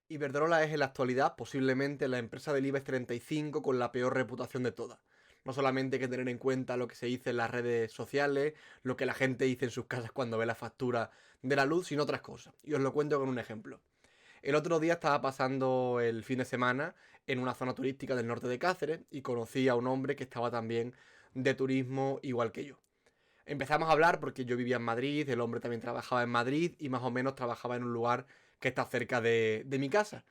Iberdrola es en la actualidad posiblemente la empresa del IBEX 35 con la peor reputación de todas. No solamente hay que tener en cuenta lo que se dice en las redes sociales, lo que la gente dice en sus casas cuando ve la factura de la luz, sino otras cosas. Y os lo cuento con un ejemplo. El otro día estaba pasando el fin de semana en una zona turística del norte de Cáceres y conocí a un hombre que estaba también de turismo igual que yo. Empezamos a hablar porque yo vivía en Madrid, el hombre también trabajaba en Madrid y más o menos trabajaba en un lugar que está cerca de mi casa.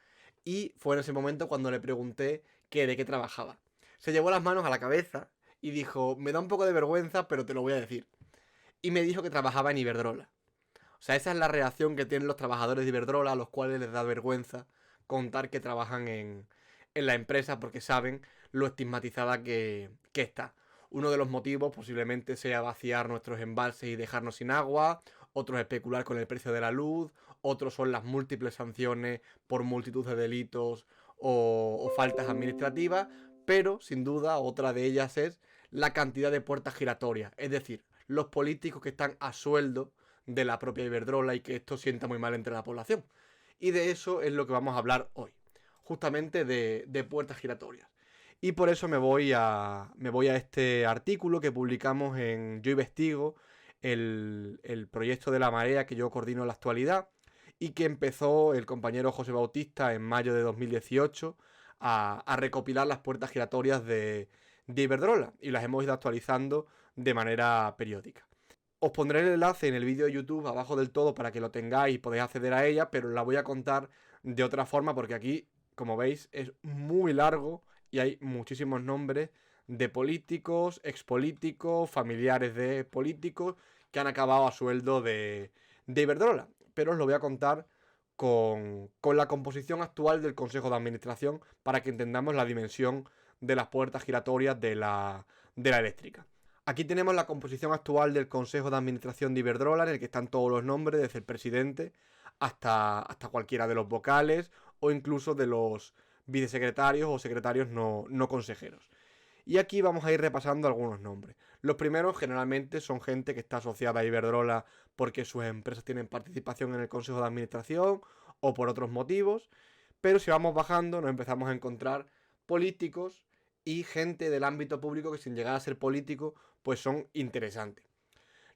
Y fue en ese momento cuando le pregunté que de qué trabajaba. Se llevó las manos a la cabeza y dijo, me da un poco de vergüenza, pero te lo voy a decir. Y me dijo que trabajaba en Iberdrola. O sea, esa es la reacción que tienen los trabajadores de Iberdrola, a los cuales les da vergüenza contar que trabajan en la empresa porque saben lo estigmatizada que está. Uno de los motivos posiblemente sea vaciar nuestros embalses y dejarnos sin agua, otros especular con el precio de la luz, otros son las múltiples sanciones por multitud de delitos o faltas administrativas, pero sin duda otra de ellas es la cantidad de puertas giratorias, es decir, los políticos que están a sueldo de la propia Iberdrola y que esto sienta muy mal entre la población. Y de eso es lo que vamos a hablar hoy, justamente de puertas giratorias. Y por eso me voy a este artículo que publicamos en Yo Investigo, el proyecto de la marea que yo coordino en la actualidad y que empezó el compañero José Bautista en mayo de 2018 a recopilar las puertas giratorias de Iberdrola y las hemos ido actualizando de manera periódica. Os pondré el enlace en el vídeo de YouTube abajo del todo para que lo tengáis y podáis acceder a ella, pero la voy a contar de otra forma porque aquí, como veis, es muy largo y hay muchísimos nombres de políticos, expolíticos, familiares de políticos que han acabado a sueldo de Iberdrola. Pero os lo voy a contar con la composición actual del Consejo de Administración para que entendamos la dimensión de las puertas giratorias de la eléctrica. Aquí tenemos la composición actual del Consejo de Administración de Iberdrola, en el que están todos los nombres, desde el presidente hasta cualquiera de los vocales o incluso de los vicesecretarios o secretarios no consejeros. Y aquí vamos a ir repasando algunos nombres. Los primeros generalmente son gente que está asociada a Iberdrola porque sus empresas tienen participación en el Consejo de Administración o por otros motivos. Pero si vamos bajando nos empezamos a encontrar políticos y gente del ámbito público que sin llegar a ser político pues son interesantes.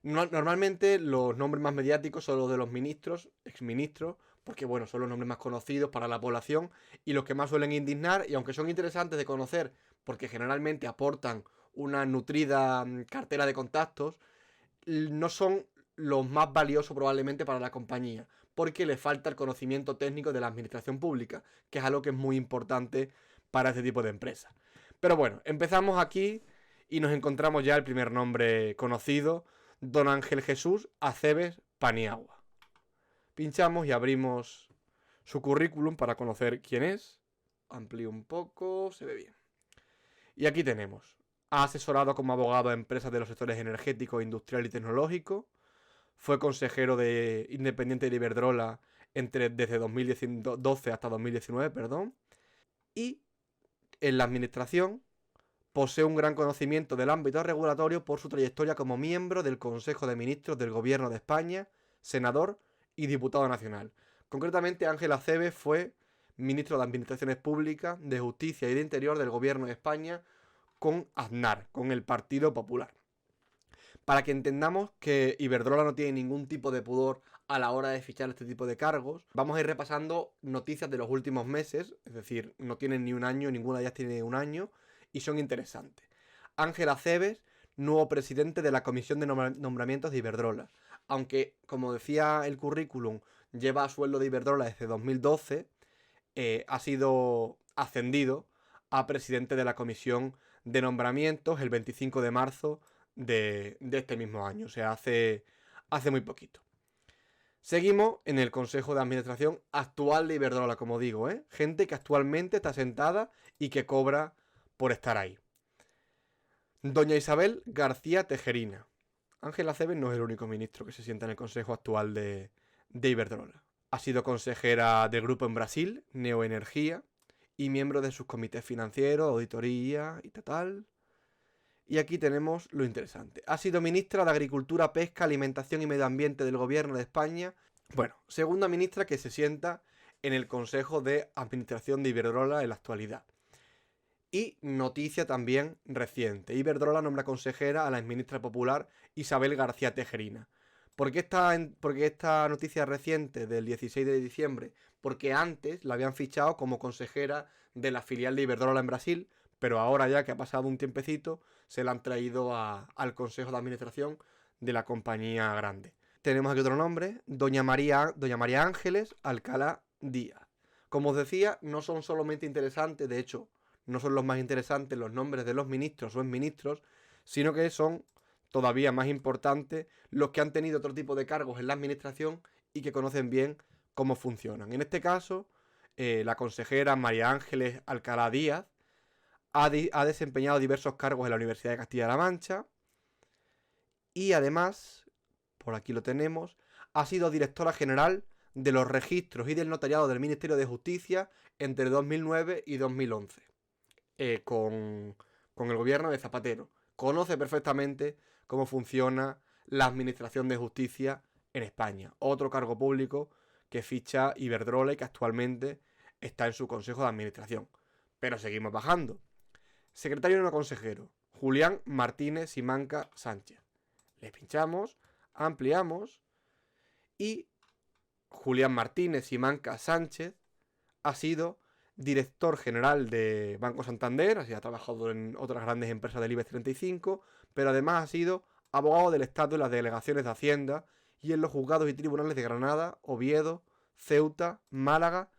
Normalmente los nombres más mediáticos son los de los ministros, exministros, porque bueno, son los nombres más conocidos para la población y los que más suelen indignar, y aunque son interesantes de conocer porque generalmente aportan una nutrida cartera de contactos, no son los más valiosos probablemente para la compañía, porque le falta el conocimiento técnico de la administración pública, que es algo que es muy importante para este tipo de empresas. Pero bueno, empezamos aquí y nos encontramos ya el primer nombre conocido, Don Ángel Jesús Aceves Paniagua. Pinchamos y abrimos su currículum para conocer quién es. Amplío un poco, se ve bien. Y aquí tenemos. Ha asesorado como abogado a empresas de los sectores energético, industrial y tecnológico. Fue consejero de Independiente de Iberdrola desde 2012 hasta 2019, perdón. Y en la administración posee un gran conocimiento del ámbito regulatorio por su trayectoria como miembro del Consejo de Ministros del Gobierno de España, senador y diputado nacional. Concretamente, Ángel Aceves fue ministro de Administraciones Públicas, de Justicia y de Interior del Gobierno de España con Aznar, con el Partido Popular. Para que entendamos que Iberdrola no tiene ningún tipo de pudor a la hora de fichar este tipo de cargos, vamos a ir repasando noticias de los últimos meses, es decir, no tienen ni un año, ninguna de ellas tiene un año, y son interesantes. Ángel Aceves, nuevo presidente de la Comisión de Nombramientos de Iberdrola. Aunque, como decía el currículum, lleva a sueldo de Iberdrola desde 2012, ha sido ascendido a presidente de la Comisión de Nombramientos el 25 de marzo de este mismo año, o sea, hace muy poquito. Seguimos en el Consejo de Administración actual de Iberdrola, como digo, gente que actualmente está sentada y que cobra por estar ahí. Doña Isabel García Tejerina. Ángel Aceves no es el único ministro que se sienta en el Consejo actual de Iberdrola. Ha sido consejera del grupo en Brasil, Neoenergía, y miembro de sus comités financieros, auditoría y tal. Y aquí tenemos lo interesante. Ha sido ministra de Agricultura, Pesca, Alimentación y Medio Ambiente del Gobierno de España. Bueno, segunda ministra que se sienta en el Consejo de Administración de Iberdrola en la actualidad. Y noticia también reciente. Iberdrola nombra consejera a la exministra popular Isabel García Tejerina. ¿Por qué esta noticia reciente del 16 de diciembre? Porque antes la habían fichado como consejera de la filial de Iberdrola en Brasil, pero ahora ya que ha pasado un tiempecito, se la han traído al Consejo de Administración de la compañía grande. Tenemos aquí otro nombre, Doña María Ángeles Alcalá Díaz. Como os decía, no son solamente interesantes, de hecho, no son los más interesantes los nombres de los ministros o exministros, sino que son todavía más importantes los que han tenido otro tipo de cargos en la administración y que conocen bien cómo funcionan. En este caso, la consejera María Ángeles Alcalá Díaz ha desempeñado diversos cargos en la Universidad de Castilla-La Mancha y además, por aquí lo tenemos, ha sido directora general de los registros y del notariado del Ministerio de Justicia entre 2009 y 2011, con el gobierno de Zapatero. Conoce perfectamente cómo funciona la administración de justicia en España. Otro cargo público que ficha Iberdrola y que actualmente está en su consejo de administración. Pero seguimos bajando. Secretario no consejero, Julián Martínez Simanca Sánchez. Le pinchamos, ampliamos y Julián Martínez Simanca Sánchez ha sido director general de Banco Santander, así ha trabajado en otras grandes empresas del IBEX 35, pero además ha sido abogado del Estado en las delegaciones de Hacienda y en los juzgados y tribunales de Granada, Oviedo, Ceuta, Málaga,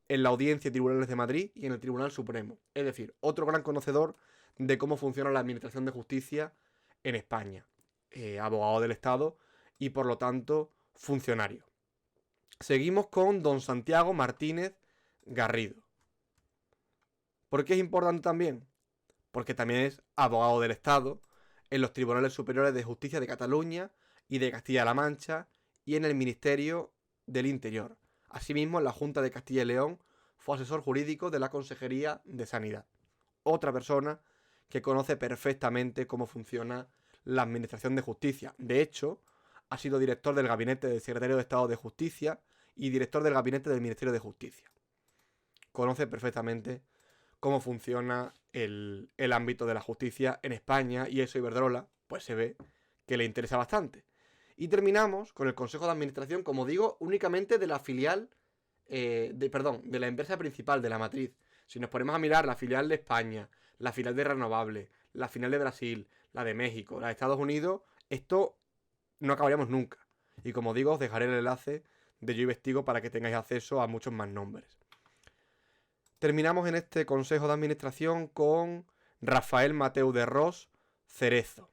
en la Audiencia y Tribunales de Madrid y en el Tribunal Supremo. Es decir, otro gran conocedor de cómo funciona la administración de justicia en España. Abogado del Estado y por lo tanto funcionario. Seguimos con don Santiago Martínez Garrido. ¿Por qué es importante también? Porque también es abogado del Estado en los Tribunales Superiores de Justicia de Cataluña y de Castilla-La Mancha y en el Ministerio del Interior. Asimismo, en la Junta de Castilla y León fue asesor jurídico de la Consejería de Sanidad. Otra persona que conoce perfectamente cómo funciona la Administración de Justicia. De hecho, ha sido director del Gabinete del Secretario de Estado de Justicia y director del Gabinete del Ministerio de Justicia. Conoce perfectamente cómo funciona el ámbito de la justicia en España y eso Iberdrola, pues se ve que le interesa bastante. Y terminamos con el Consejo de Administración, como digo, únicamente de la filial, de la empresa principal, de la matriz. Si nos ponemos a mirar la filial de España, la filial de Renovables, la filial de Brasil, la de México, la de Estados Unidos, esto no acabaríamos nunca. Y como digo, os dejaré el enlace de Yo Investigo para que tengáis acceso a muchos más nombres. Terminamos en este Consejo de Administración con Rafael Mateu de Ros Cerezo.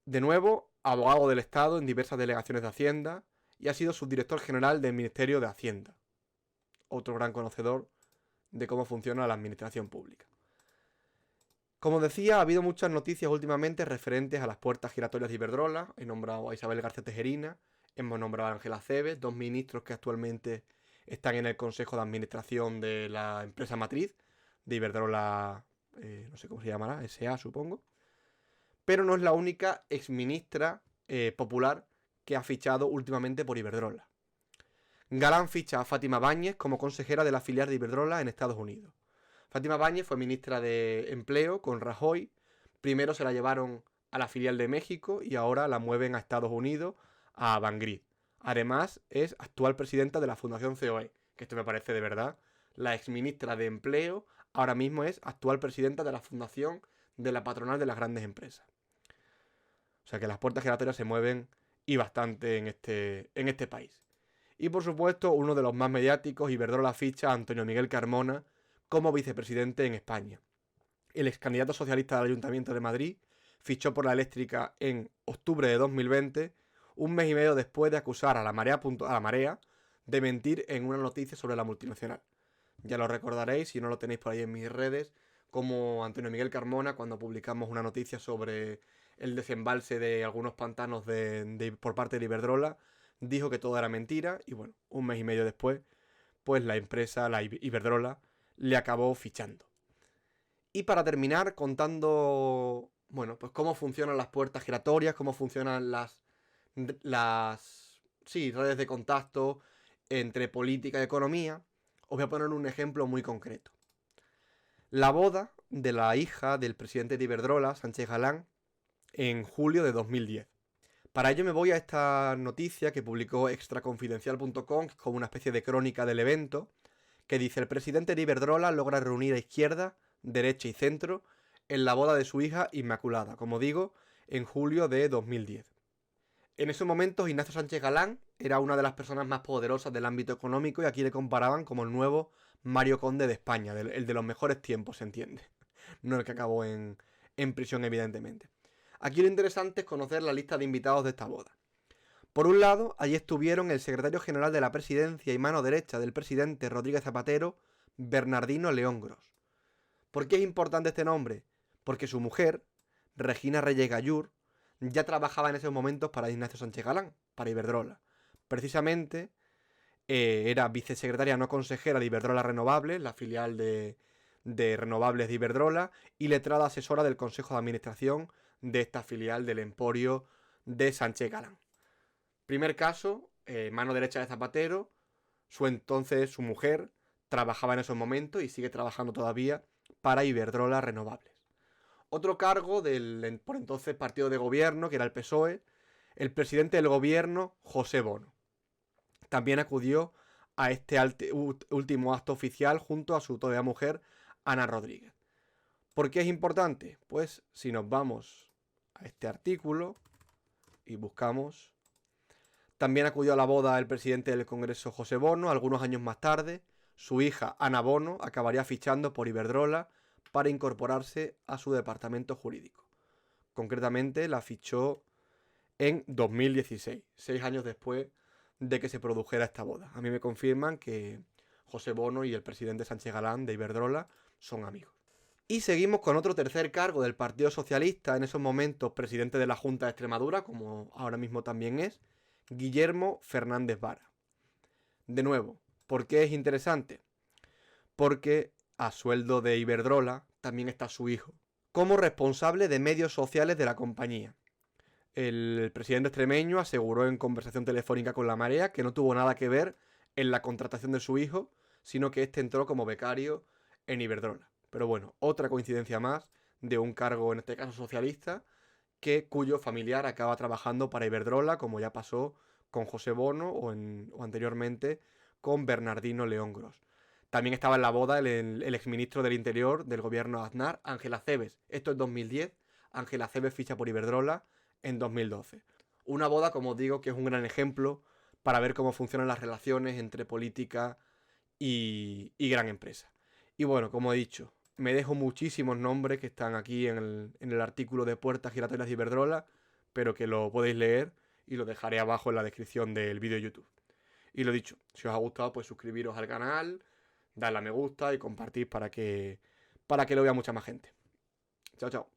De nuevo, abogado del Estado en diversas delegaciones de Hacienda y ha sido subdirector general del Ministerio de Hacienda. Otro gran conocedor de cómo funciona la administración pública. Como decía, ha habido muchas noticias últimamente referentes a las puertas giratorias de Iberdrola. He nombrado a Isabel García Tejerina, hemos nombrado a Ángela Cebes, dos ministros que actualmente están en el Consejo de Administración de la empresa matriz, de Iberdrola, no sé cómo se llamará, S.A. supongo. Pero no es la única exministra popular que ha fichado últimamente por Iberdrola. Galán ficha a Fátima Báñez como consejera de la filial de Iberdrola en Estados Unidos. Fátima Báñez fue ministra de Empleo con Rajoy. Primero se la llevaron a la filial de México y ahora la mueven a Estados Unidos, a Avangrid. Además, es actual presidenta de la Fundación COE, que esto me parece de verdad. La exministra de Empleo ahora mismo es actual presidenta de la Fundación de la Patronal de las Grandes Empresas. O sea que las puertas giratorias se mueven y bastante en este país. Y por supuesto, uno de los más mediáticos, Iberdrola ficha a Antonio Miguel Carmona como vicepresidente en España. El ex candidato socialista del Ayuntamiento de Madrid fichó por la eléctrica en octubre de 2020, un mes y medio después de acusar a la Marea de mentir en una noticia sobre la multinacional. Ya lo recordaréis, si no lo tenéis por ahí en mis redes, como Antonio Miguel Carmona, cuando publicamos una noticia sobre el desembalse de algunos pantanos por parte de Iberdrola, dijo que todo era mentira y bueno, un mes y medio después, pues la empresa, la Iberdrola, le acabó fichando. Y para terminar, contando, bueno, pues cómo funcionan las puertas giratorias, cómo funcionan las redes de contacto entre política y economía, os voy a poner un ejemplo muy concreto. La boda de la hija del presidente de Iberdrola, Sánchez Galán, en julio de 2010. Para ello me voy a esta noticia que publicó extraconfidencial.com, que es como una especie de crónica del evento, que dice: el presidente de Iberdrola logra reunir a izquierda, derecha y centro en la boda de su hija Inmaculada, como digo, en julio de 2010. En esos momentos Ignacio Sánchez Galán era una de las personas más poderosas del ámbito económico y aquí le comparaban como el nuevo Mario Conde de España, el de los mejores tiempos, se entiende. No el que acabó en prisión, evidentemente. Aquí lo interesante es conocer la lista de invitados de esta boda. Por un lado, allí estuvieron el secretario general de la presidencia y mano derecha del presidente Rodríguez Zapatero, Bernardino León Gros. ¿Por qué es importante este nombre? Porque su mujer, Regina Reyes Gallur, ya trabajaba en esos momentos para Ignacio Sánchez Galán, para Iberdrola. Precisamente era vicesecretaria no consejera de Iberdrola Renovables, la filial de Renovables de Iberdrola, y letrada asesora del Consejo de Administración de esta filial del Emporio de Sánchez Galán. Primer caso, mano derecha de Zapatero, su mujer, trabajaba en esos momentos y sigue trabajando todavía para Iberdrola Renovables. Otro cargo del por entonces partido de gobierno, que era el PSOE, el presidente del gobierno, José Bono. También acudió a este último acto oficial junto a su todavía mujer, Ana Rodríguez. ¿Por qué es importante? Pues si nos vamos a este artículo y buscamos... También acudió a la boda el presidente del Congreso, José Bono. Algunos años más tarde, su hija, Ana Bono, acabaría fichando por Iberdrola para incorporarse a su departamento jurídico. Concretamente la fichó en 2016, 6 años después de que se produjera esta boda. A mí me confirman que José Bono y el presidente Sánchez Galán de Iberdrola son amigos. Y seguimos con otro tercer cargo del Partido Socialista, en esos momentos presidente de la Junta de Extremadura, como ahora mismo también es, Guillermo Fernández Vara. De nuevo, ¿por qué es interesante? Porque a sueldo de Iberdrola también está su hijo, como responsable de medios sociales de la compañía. El presidente extremeño aseguró en conversación telefónica con La Marea que no tuvo nada que ver en la contratación de su hijo, sino que este entró como becario en Iberdrola. Pero bueno, otra coincidencia más de un cargo, en este caso socialista, cuyo familiar acaba trabajando para Iberdrola, como ya pasó con José Bono o anteriormente con Bernardino León Gros. También estaba en la boda el exministro del Interior del gobierno Aznar, Ángel Acebes. Esto es 2010. Ángel Acebes ficha por Iberdrola en 2012. Una boda, como os digo, que es un gran ejemplo para ver cómo funcionan las relaciones entre política y gran empresa. Y bueno, como he dicho, me dejo muchísimos nombres que están aquí en el artículo de Puertas Giratorias de Iberdrola, pero que lo podéis leer y lo dejaré abajo en la descripción del vídeo de YouTube. Y lo dicho, si os ha gustado, pues suscribiros al canal, darle a me gusta y compartir para que lo vea mucha más gente. Chao, chao.